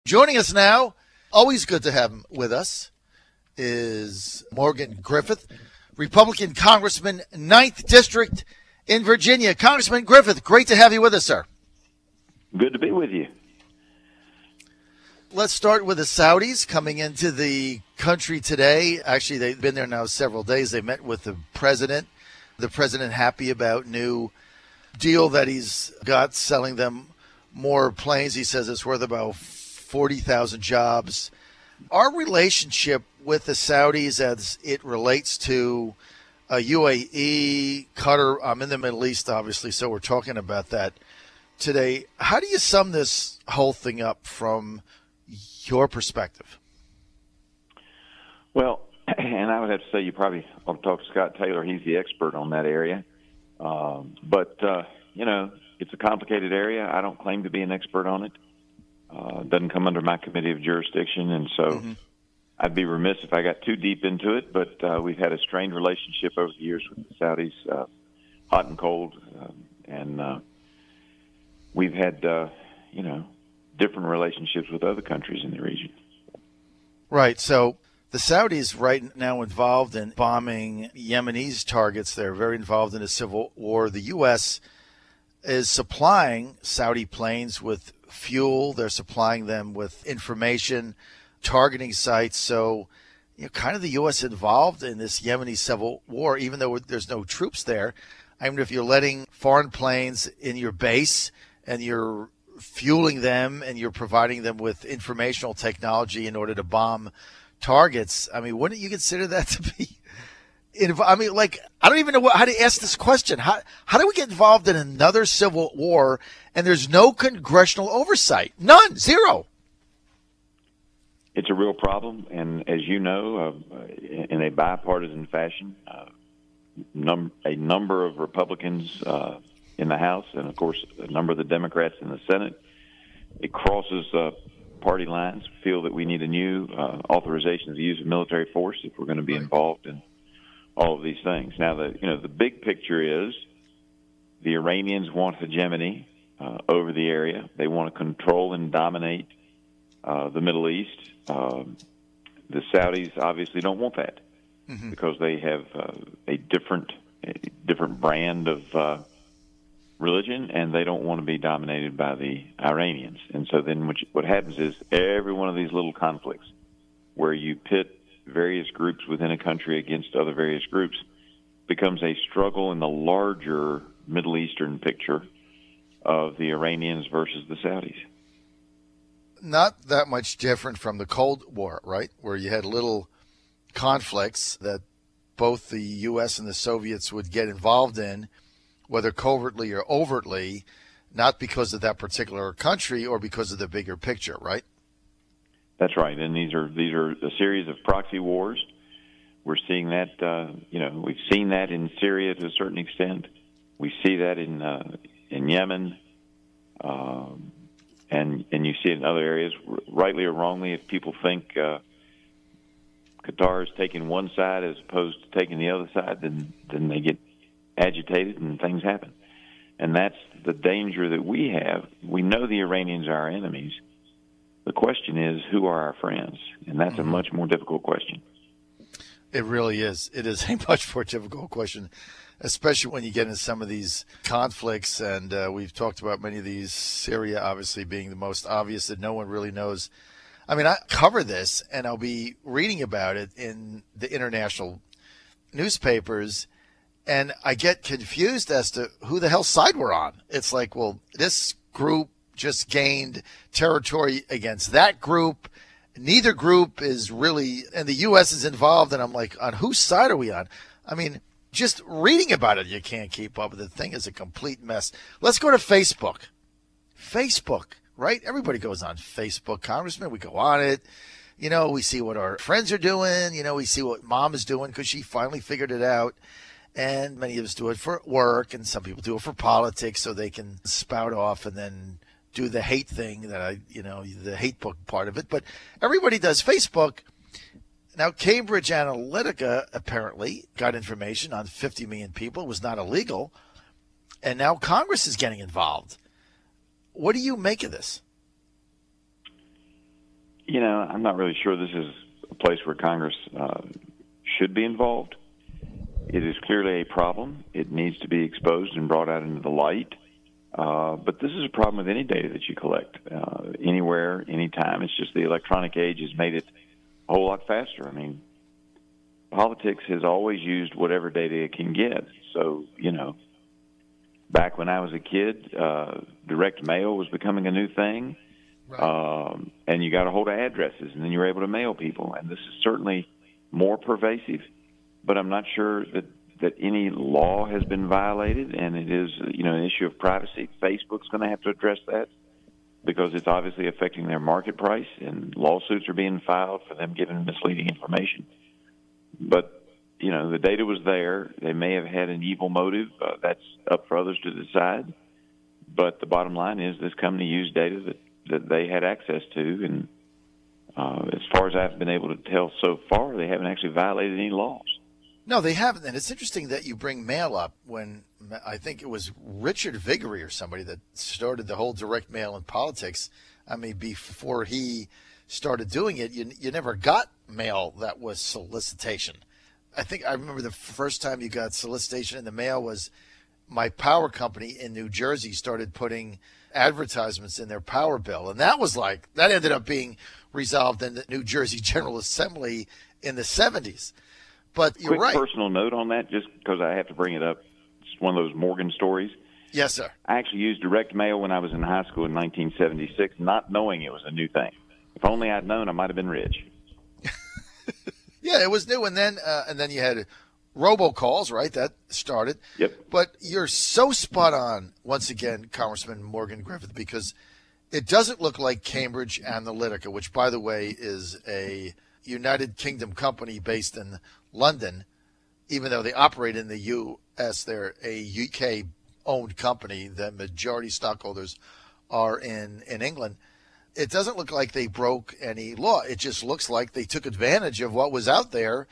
Joining us now, always good to have him with us, is Morgan Griffith, Republican Congressman, 9th District in Virginia. Congressman Griffith, great to have you with us, sir. Good to be with you. Let's start with the Saudis coming into the country today. Actually, they've been there now several days. They met with the president. The president happy about new deal that he's got, selling them more planes. He says it's worth about 40,000 jobs. Our relationship with the Saudis as it relates to UAE, Qatar, I'm in the Middle East, obviously, so we're talking about that today. How do you sum this whole thing up from your perspective? Well, and I would have to say you probably ought to talk to Scott Taylor. He's the expert on that area. But it's a complicated area. I don't claim to be an expert on it. Doesn't come under my committee of jurisdiction, and so I'd be remiss if I got too deep into it, but we've had a strained relationship over the years with the Saudis, hot and cold, and we've had, different relationships with other countries in the region. Right, so the Saudis right now involved in bombing Yemenis targets. They're very involved in a civil war. The U.S. is supplying Saudi planes with fuel. They're supplying them with information, targeting sites. So, kind of the U.S. involved in this Yemeni civil war, even though there's no troops there. I mean, if you're letting foreign planes in your base and you're fueling them and you're providing them with informational technology in order to bomb targets, I mean, wouldn't you consider that to be I don't even know how to ask this question. How do we get involved in another civil war and there's no congressional oversight? None. Zero. It's a real problem. And as you know, in a bipartisan fashion, a number of Republicans in the House and, of course, a number of the Democrats in the Senate, it crosses party lines, feel that we need a new authorization of the use of military force if we're going to be involved in all of these things. Now, the big picture is the Iranians want hegemony over the area. They want to control and dominate the Middle East. The Saudis obviously don't want that because they have a different brand of religion, and they don't want to be dominated by the Iranians. And so then what happens is every one of these little conflicts where you pit various groups within a country against other various groups becomes a struggle in the larger Middle Eastern picture of the Iranians versus the Saudis. Not that much different from the Cold War, right? Where you had little conflicts that both the U.S. and the Soviets would get involved in, whether covertly or overtly, not because of that particular country or because of the bigger picture, right? That's right, and these are a series of proxy wars. We're seeing that, we've seen that in Syria to a certain extent. We see that in Yemen, and you see it in other areas. Rightly or wrongly, if people think Qatar is taking one side as opposed to taking the other side, then they get agitated and things happen. And that's the danger that we have. We know the Iranians are our enemies. The question is, who are our friends? And that's a much more difficult question. It really is. It is a much more difficult question, especially when you get into some of these conflicts. And we've talked about many of these, Syria obviously being the most obvious that no one really knows. I mean, I cover this, and I'll be reading about it in the international newspapers, and I get confused as to who the hell side we're on. It's like, well, this group just gained territory against that group. Neither group is really, and the U.S. is involved, and I'm like, on whose side are we on? I mean, just reading about it, you can't keep up. The thing is a complete mess. Let's go to Facebook. Facebook, right? Everybody goes on Facebook, Congressman. We go on it. We see what our friends are doing. We see what mom is doing because she finally figured it out. And many of us do it for work, and some people do it for politics so they can spout off and then do the hate thing the hate book part of it. But everybody does Facebook. Now, Cambridge Analytica apparently got information on 50 million people. It was not illegal. And now Congress is getting involved. What do you make of this? I'm not really sure this is a place where Congress should be involved. It is clearly a problem. It needs to be exposed and brought out into the light. But this is a problem with any data that you collect, anywhere, anytime. It's just the electronic age has made it a whole lot faster. I mean, politics has always used whatever data it can get. So, back when I was a kid, direct mail was becoming a new thing. Right. And you got a hold of addresses, and then you were able to mail people. And this is certainly more pervasive, but I'm not sure that any law has been violated, and it is, an issue of privacy. Facebook's going to have to address that because it's obviously affecting their market price, and lawsuits are being filed for them giving misleading information. But, the data was there. They may have had an evil motive. That's up for others to decide. But the bottom line is this company used data that they had access to, and as far as I've been able to tell so far, they haven't actually violated any laws. No, they haven't. And it's interesting that you bring mail up when I think it was Richard Viguerie or somebody that started the whole direct mail in politics. I mean, before he started doing it, you never got mail that was solicitation. I remember the first time you got solicitation in the mail was my power company in New Jersey started putting advertisements in their power bill. And that ended up being resolved in the New Jersey General Assembly in the 70s. But you're right. Quick personal note on that, just because I have to bring it up. It's one of those Morgan stories. Yes, sir. I actually used direct mail when I was in high school in 1976, not knowing it was a new thing. If only I'd known, I might have been rich. Yeah, it was new. And then you had robocalls, right? That started. Yep. But you're so spot on, once again, Congressman Morgan Griffith, because it doesn't look like Cambridge Analytica, which, by the way, is a United Kingdom company based in London. Even though they operate in the U.S., they're a UK-owned company. The majority stockholders are in England. It doesn't look like they broke any law. It just looks like they took advantage of what was out there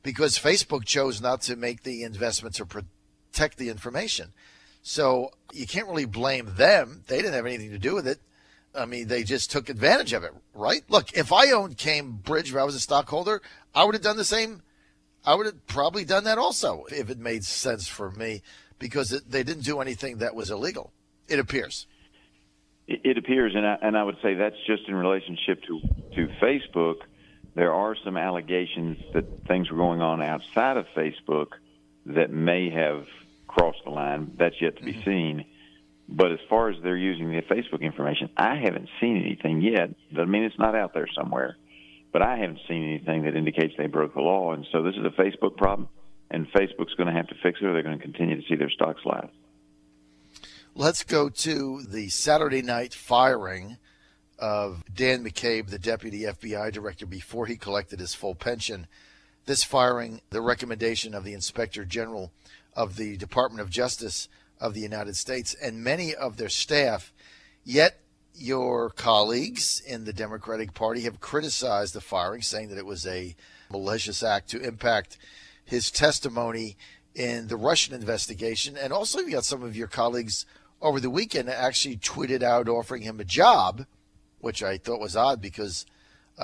because Facebook chose not to make the investments or protect the information. So you can't really blame them. They didn't have anything to do with it. I mean, they just took advantage of it, right? Look, if I owned Cambridge, if I was a stockholder, I would have done the same. I would have probably done that also if it made sense for me because they didn't do anything that was illegal, it appears. It appears, and I would say that's just in relationship to Facebook. There are some allegations that things were going on outside of Facebook that may have crossed the line. That's yet to be seen. But as far as they're using the Facebook information, I haven't seen anything yet. Doesn't mean it's not out there somewhere. But I haven't seen anything that indicates they broke the law. And so this is a Facebook problem, and Facebook's going to have to fix it or they're going to continue to see their stock slide. Let's go to the Saturday night firing of Dan McCabe, the deputy FBI director, before he collected his full pension. This firing, the recommendation of the Inspector General of the Department of Justice of the United States and many of their staff. Yet your colleagues in the Democratic Party have criticized the firing, saying that it was a malicious act to impact his testimony in the Russian investigation. And also you got some of your colleagues over the weekend actually tweeted out offering him a job, which I thought was odd because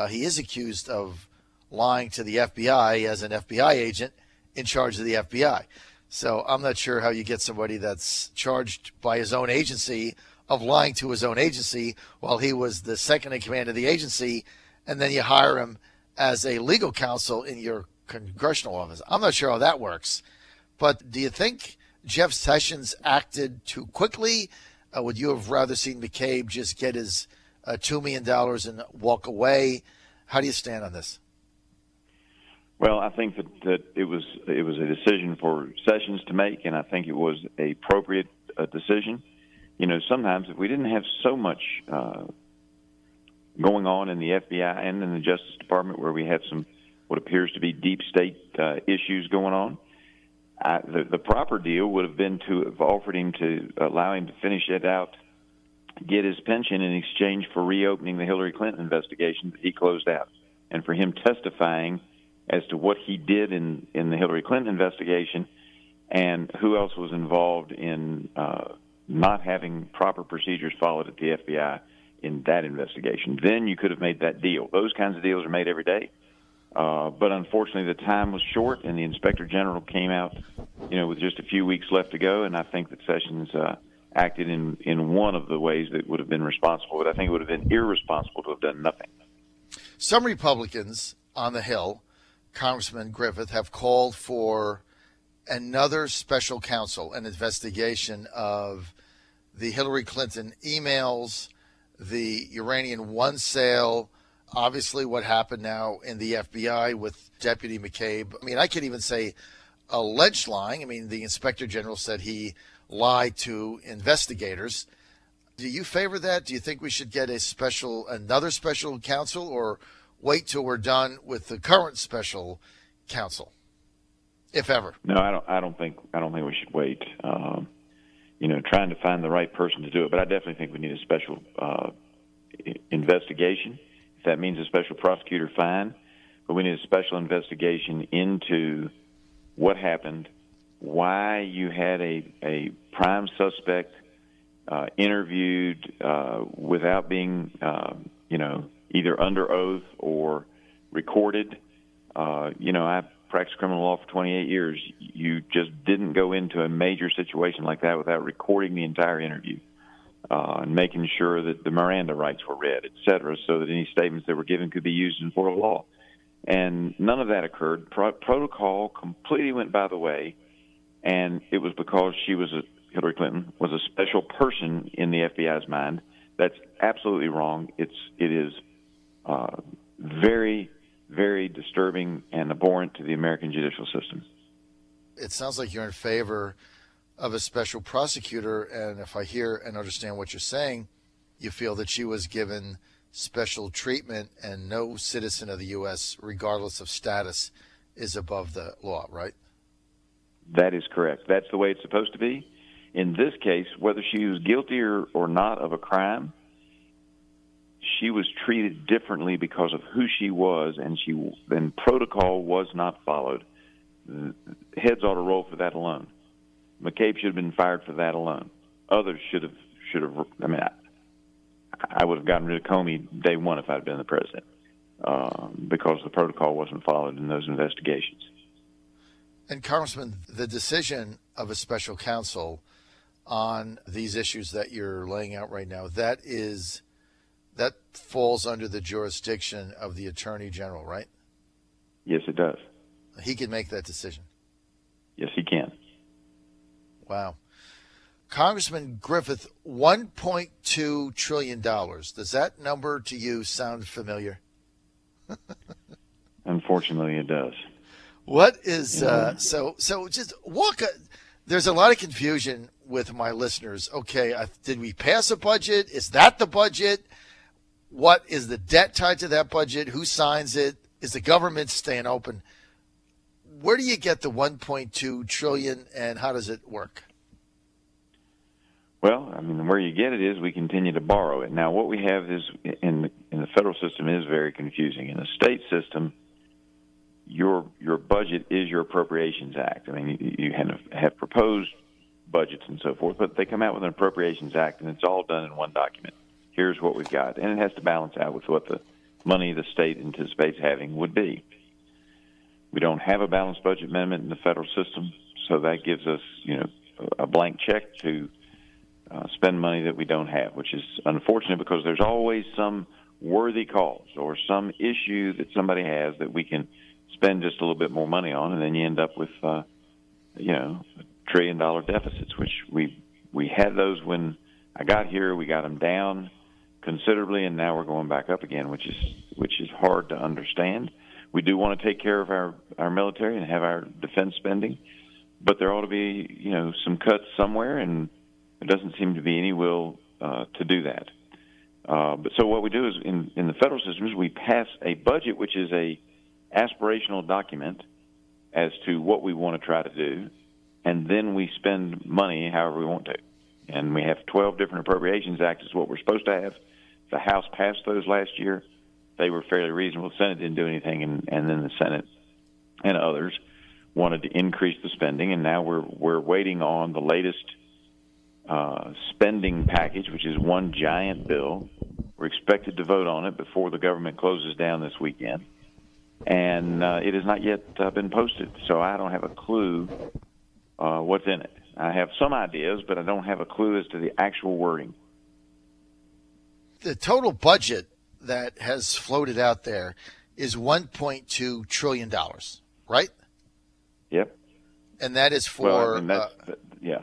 he is accused of lying to the FBI as an FBI agent in charge of the FBI. So I'm not sure how you get somebody that's charged by his own agency of lying to his own agency while he was the second in command of the agency, and then you hire him as a legal counsel in your congressional office. I'm not sure how that works. But do you think Jeff Sessions acted too quickly? Would you have rather seen McCabe just get his $2 million and walk away? How do you stand on this? Well, I think that it was a decision for Sessions to make, and I think it was a appropriate decision. You know, sometimes if we didn't have so much going on in the FBI and in the Justice Department where we have some what appears to be deep state issues going on, the proper deal would have been to have offered him to allow him to finish it out, get his pension in exchange for reopening the Hillary Clinton investigation that he closed out, and for him testifying as to what he did in the Hillary Clinton investigation and who else was involved in not having proper procedures followed at the FBI in that investigation. Then you could have made that deal. Those kinds of deals are made every day. But unfortunately, the time was short, and the Inspector General came out, with just a few weeks left to go. And I think that Sessions acted in one of the ways that would have been responsible. But I think it would have been irresponsible to have done nothing. Some Republicans on the Hill, Congressman Griffith, have called for another special counsel, an investigation of the Hillary Clinton emails, the Uranium One sale, obviously what happened now in the FBI with Deputy McCabe. I mean, I could even say alleged lying. I mean, the Inspector General said he lied to investigators. Do you favor that? Do you think we should get another special counsel, or wait till we're done with the current special counsel, if ever? No, I don't think we should wait. Trying to find the right person to do it, but I definitely think we need a special investigation. If that means a special prosecutor, fine. But we need a special investigation into what happened, why you had a prime suspect interviewed without being, either under oath or recorded. I've practiced criminal law for 28 years. You just didn't go into a major situation like that without recording the entire interview and making sure that the Miranda rights were read, et cetera, so that any statements that were given could be used in court of law. And none of that occurred. Protocol completely went by the way, and it was because Hillary Clinton was a special person in the FBI's mind. That's absolutely wrong. It is very, very disturbing and abhorrent to the American judicial system. It sounds like you're in favor of a special prosecutor, and if I hear and understand what you're saying, you feel that she was given special treatment and no citizen of the U.S., regardless of status, is above the law, right? That is correct. That's the way it's supposed to be. In this case, whether she was guilty or not of a crime, she was treated differently because of who she was, and protocol was not followed. Heads ought to roll for that alone. McCabe should have been fired for that alone. Others should have. I mean, I would have gotten rid of Comey day one if I'd been the president, because the protocol wasn't followed in those investigations. And Congressman, the decision of a special counsel on these issues that you're laying out right now, that falls under the jurisdiction of the Attorney General, right? Yes, it does. He can make that decision. Yes, he can. Wow. Congressman Griffith, $1.2 trillion. Does that number to you sound familiar? Unfortunately, it does. What is so just walk there's a lot of confusion with my listeners. Okay, did we pass a budget? Is that the budget? What is the debt tied to that budget? Who signs it? Is the government staying open? Where do you get the $1.2 trillion, and how does it work? Well, I mean, where you get it is we continue to borrow it. Now, what we have is in the federal system is very confusing. In the state system, your budget is your Appropriations Act. I mean, you have proposed budgets and so forth, but they come out with an Appropriations Act, and it's all done in one document. Here's what we've got, and it has to balance out with what the money the state anticipates having would be. We don't have a balanced budget amendment in the federal system, so that gives us, a blank check to spend money that we don't have, which is unfortunate because there's always some worthy cause or some issue that somebody has that we can spend just a little bit more money on, and then you end up with, $1 trillion deficits, which we had those when I got here. We got them down considerably, and now we're going back up again, which is hard to understand. We do want to take care of our military and have our defense spending, but there ought to be, some cuts somewhere, and there doesn't seem to be any will to do that. But so what we do is in the federal system is we pass a budget, which is a aspirational document as to what we want to try to do, and then we spend money however we want to. And we have 12 different Appropriations Acts is what we're supposed to have. The House passed those last year. They were fairly reasonable. The Senate didn't do anything, and then the Senate and others wanted to increase the spending, and now we're waiting on the latest spending package, which is one giant bill We're expected to vote on it before the government closes down this weekend. And it has not yet been posted, so I don't have a clue what's in it. I have some ideas, but I don't have a clue as to the actual wording. The total budget that has floated out there is $1.2 trillion, right? Yep. And that is for yeah.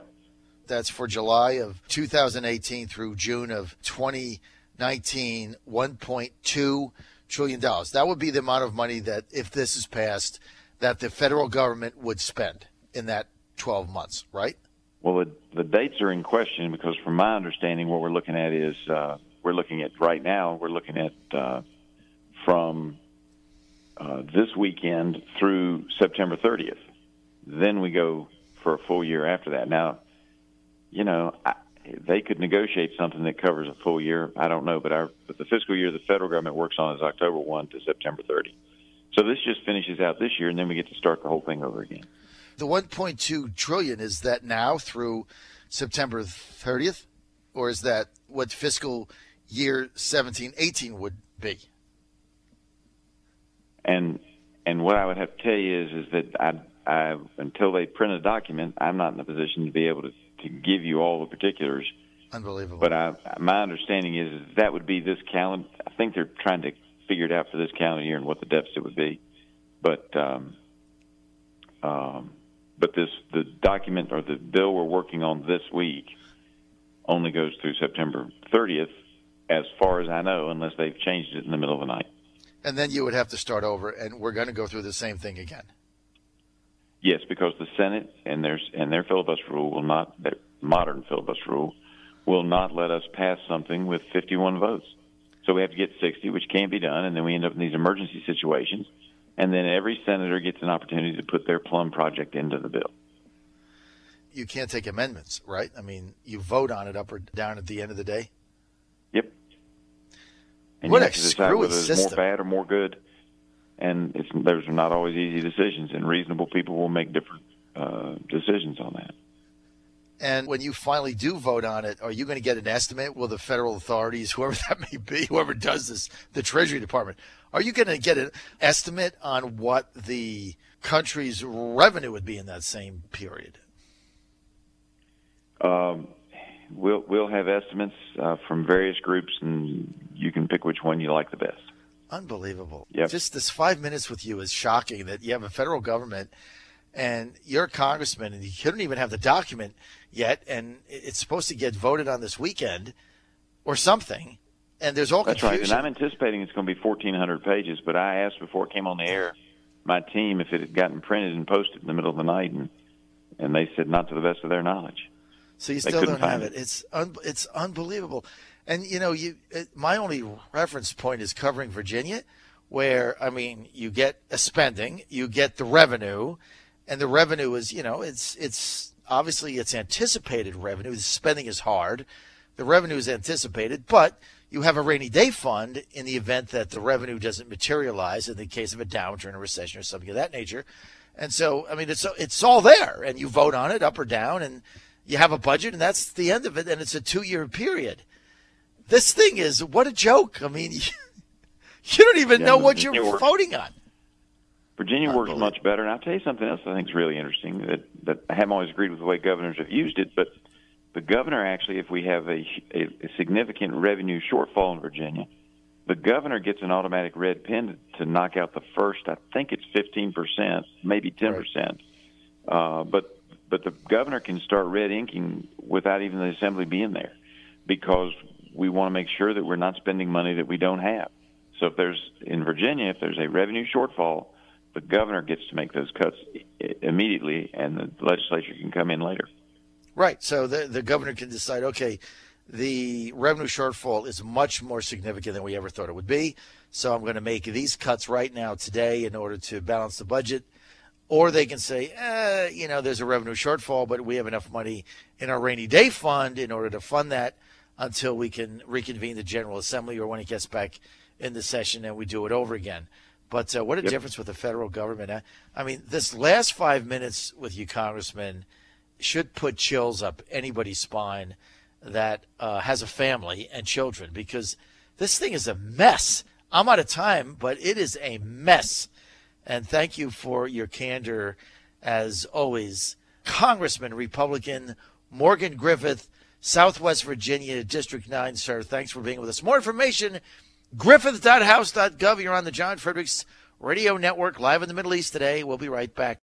That's for July of 2018 through June of 2019, $1.2 trillion. That would be the amount of money that, if this is passed, that the federal government would spend in that 12 months, right? Well, the dates are in question because, from my understanding, what we're looking at is we're looking at from this weekend through September 30th. Then we go for a full year after that. Now, they could negotiate something that covers a full year. I don't know, but the fiscal year the federal government works on is October 1 to September 30. So this just finishes out this year, and then we get to start the whole thing over again. The $1.2 trillion, is that now through September 30th, or is that what fiscal year 17-18 would be? And what I would have to tell you is that I until they print a document, I'm not in a position to be able to give you all the particulars. Unbelievable. But my understanding is that would be this calendar. I think they're trying to figure it out for this calendar year and what the deficit would be. But the document or the bill we're working on this week only goes through September 30th, as far as I know, unless they've changed it in the middle of the night. And then you would have to start over, and we're going to go through the same thing again. Yes, because the Senate and their filibuster rule their modern filibuster rule will not let us pass something with 51 votes. So we have to get 60, which can't be done, and then we end up in these emergency situations. And then every senator gets an opportunity to put their plum project into the bill. You can't take amendments, right? I mean, you vote on it up or down at the end of the day? Yep. And what you a have to decide screwy whether it's system. more bad or more good. And those are not always easy decisions, and reasonable people will make different decisions on that. And when you finally do vote on it, are you going to get an estimate? Will the federal authorities, whoever that may be, whoever does this, the Treasury Department, are you going to get an estimate on what the country's revenue would be in that same period? We'll have estimates from various groups, and you can pick which one you like the best. Unbelievable. Yep. Just this 5 minutes with you is shocking that you have a federal government and you're a congressman and you don't even have the document yet, and it's supposed to get voted on this weekend or something, and there's all confusion. That's right, and I'm anticipating it's going to be 1,400 pages, but I asked before it came on the air my team if it had gotten printed and posted in the middle of the night, and they said not to the best of their knowledge. So you still don't have it. It's unbelievable. And, my only reference point is covering Virginia, where, I mean, you get a spending, you get the revenue, and the revenue is, it's obviously it's anticipated revenue. The spending is hard. The revenue is anticipated, but you have a rainy day fund in the event that the revenue doesn't materialize in the case of a downturn, a recession, or something of that nature. And so, I mean, it's all there, and you vote on it up or down, and you have a budget, and that's the end of it, and it's a 2-year period. This thing is, what a joke. I mean, you don't even know what you're voting on. Virginia works much better. And I'll tell you something else I think is really interesting, that I haven't always agreed with the way governors have used it, but the governor actually, if we have a significant revenue shortfall in Virginia, the governor gets an automatic red pen to knock out the first, I think it's 15%, maybe 10%. Right. But the governor can start red inking without even the assembly being there, because we want to make sure that we're not spending money that we don't have. So in Virginia, if there's a revenue shortfall, the governor gets to make those cuts immediately, and the legislature can come in later. Right. So the governor can decide, okay, the revenue shortfall is much more significant than we ever thought it would be, so I'm going to make these cuts right now today in order to balance the budget. Or they can say, there's a revenue shortfall, but we have enough money in our rainy day fund in order to fund that until we can reconvene the General Assembly or when it gets back in the session and we do it over again. But what a difference with the federal government. I mean, this last 5 minutes with you, Congressman, should put chills up anybody's spine that has a family and children, because This thing is a mess. I'm out of time, but it is a mess. And thank you for your candor, as always. Congressman, Republican, Morgan Griffith, Southwest Virginia, District 9, sir. Thanks for being with us. More information, griffith.house.gov. You're on the John Fredericks Radio Network, live in the Middle East today. We'll be right back.